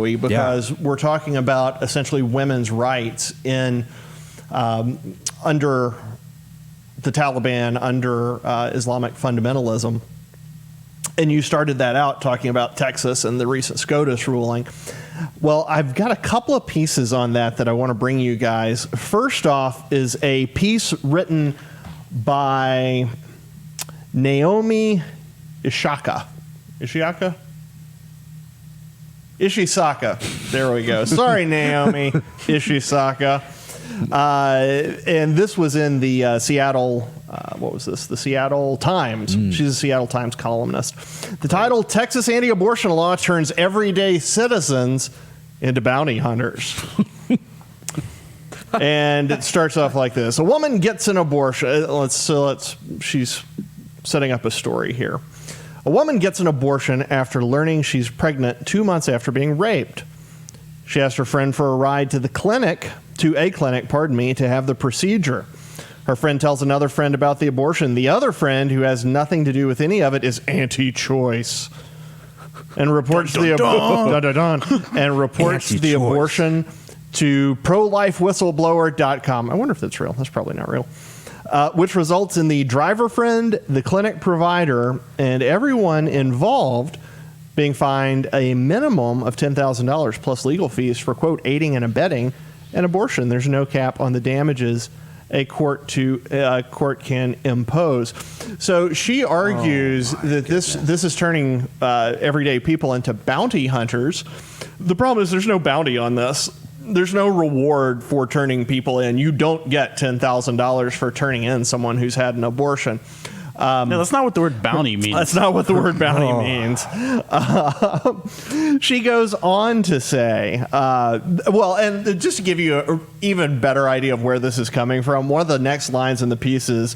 we? Because we're talking about essentially women's rights in under the Taliban, under Islamic fundamentalism. And you started that out talking about Texas and the recent SCOTUS ruling. Well, I've got a couple of pieces on that I want to bring you guys. First off is a piece written by Naomi Ishaka. Ishisaka. There we go. Sorry, Naomi Ishisaka. And this was in the Seattle, the Seattle Times. She's a Seattle Times columnist. The title, Texas Anti-Abortion Law Turns Everyday Citizens into Bounty Hunters. And it starts off like this. A woman gets an abortion. She's setting up a story here. A woman gets an abortion after learning she's pregnant 2 months after being raped. She asked her friend for a ride to a clinic, to have the procedure. Her friend tells another friend about the abortion. The other friend, who has nothing to do with any of it, is anti-choice and reports the abortion to prolifewhistleblower.com. I wonder if that's real. That's probably not real. Which results in the driver friend, the clinic provider, and everyone involved being fined a minimum of $10,000 plus legal fees for, quote, aiding and abetting an abortion. There's no cap on the damages a court can impose. So she argues that this is turning everyday people into bounty hunters. The problem is there's no bounty on this. There's no reward for turning people in. You don't get $10,000 for turning in someone who's had an abortion. No, that's not what the word bounty means. That's not what the word bounty means. She goes on to say, and just to give you an even better idea of where this is coming from, one of the next lines in the piece is,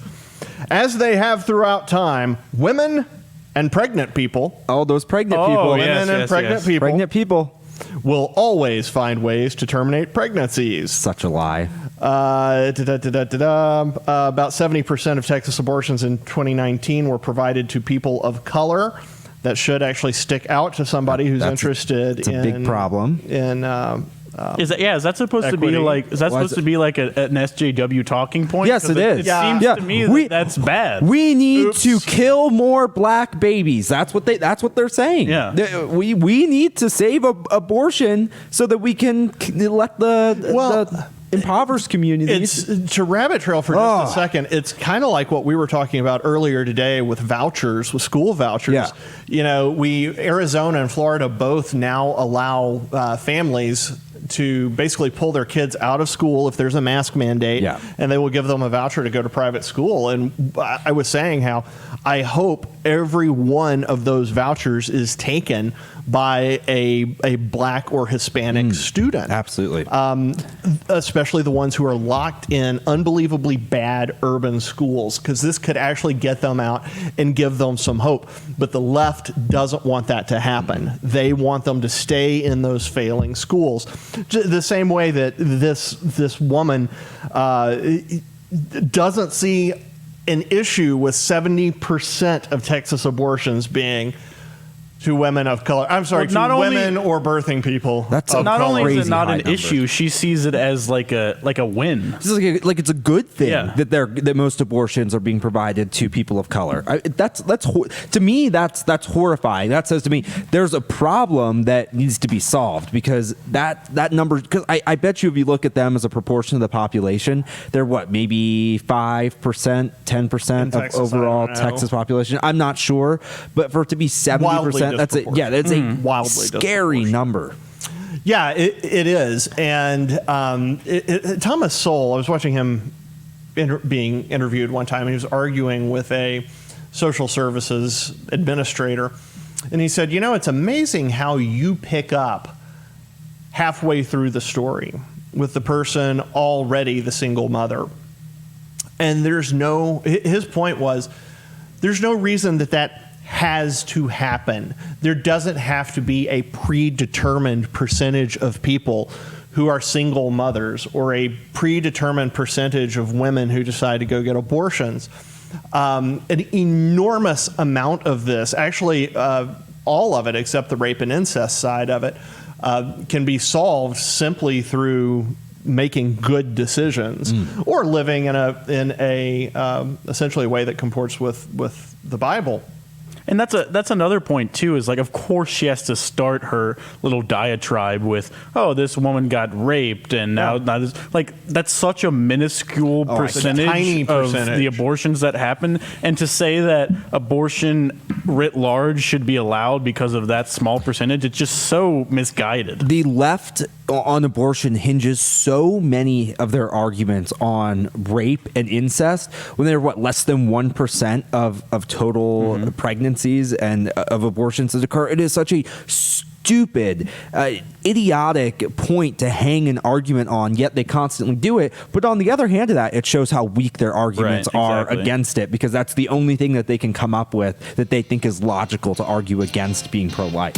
as they have throughout time, women and pregnant people. Oh, those pregnant people. Women and pregnant people. Pregnant people will always find ways to terminate pregnancies. Such a lie. About 70% of Texas abortions in 2019 were provided to people of color. That should actually stick out to somebody who's interested. It's a big problem. Is that supposed equity. to be like? Is that supposed to be like an SJW talking point? Yes, it is. It seems to me that's bad. We need to kill more black babies. That's what they're saying. Yeah. We need to save abortion so that we can let the impoverished communities. It's to rabbit trail for just a second. It's kind of like what we were talking about earlier today with vouchers, with school vouchers. Yeah. You know, Arizona and Florida both now allow families to basically pull their kids out of school if there's a mask mandate, and they will give them a voucher to go to private school. And I was saying how I hope every one of those vouchers is taken by a black or Hispanic student. Absolutely. Especially the ones who are locked in unbelievably bad urban schools, because this could actually get them out and give them some hope. But the left doesn't want that to happen. They want them to stay in those failing schools. The same way that this woman doesn't see an issue with 70% of Texas abortions being to women of color. I'm sorry, to women or birthing people. That's not only is it not an number. issue, she sees it as like a win. This is like it's a good thing that most abortions are being provided to people of color. To me that's horrifying. That says to me there's a problem that needs to be solved, because that number. Because I bet you if you look at them as a proportion of the population, they're maybe 5%, 10% of overall Texas population. I'm not sure, but for it to be 70%. That's a wildly scary number. Yeah, it is. And Thomas Sowell, I was watching him being interviewed one time, and he was arguing with a social services administrator. And he said, it's amazing how you pick up halfway through the story with the person already the single mother. And his point was, there's no reason that has to happen. There doesn't have to be a predetermined percentage of people who are single mothers or a predetermined percentage of women who decide to go get abortions. An enormous amount of this, actually all of it except the rape and incest side of it, can be solved simply through making good decisions or living in a essentially a way that comports with the Bible. And that's another point too, is like, of course she has to start her little diatribe with, oh, this woman got raped and now this, like, that's such a minuscule percentage of the abortions that happen. And to say that abortion writ large should be allowed because of that small percentage, it's just so misguided. The left on abortion hinges so many of their arguments on rape and incest when they're less than 1% of total pregnancies and of abortions that occur. It is such a stupid, idiotic point to hang an argument on, yet they constantly do it. But on the other hand of that, it shows how weak their arguments are against it, because that's the only thing that they can come up with that they think is logical to argue against being pro-life.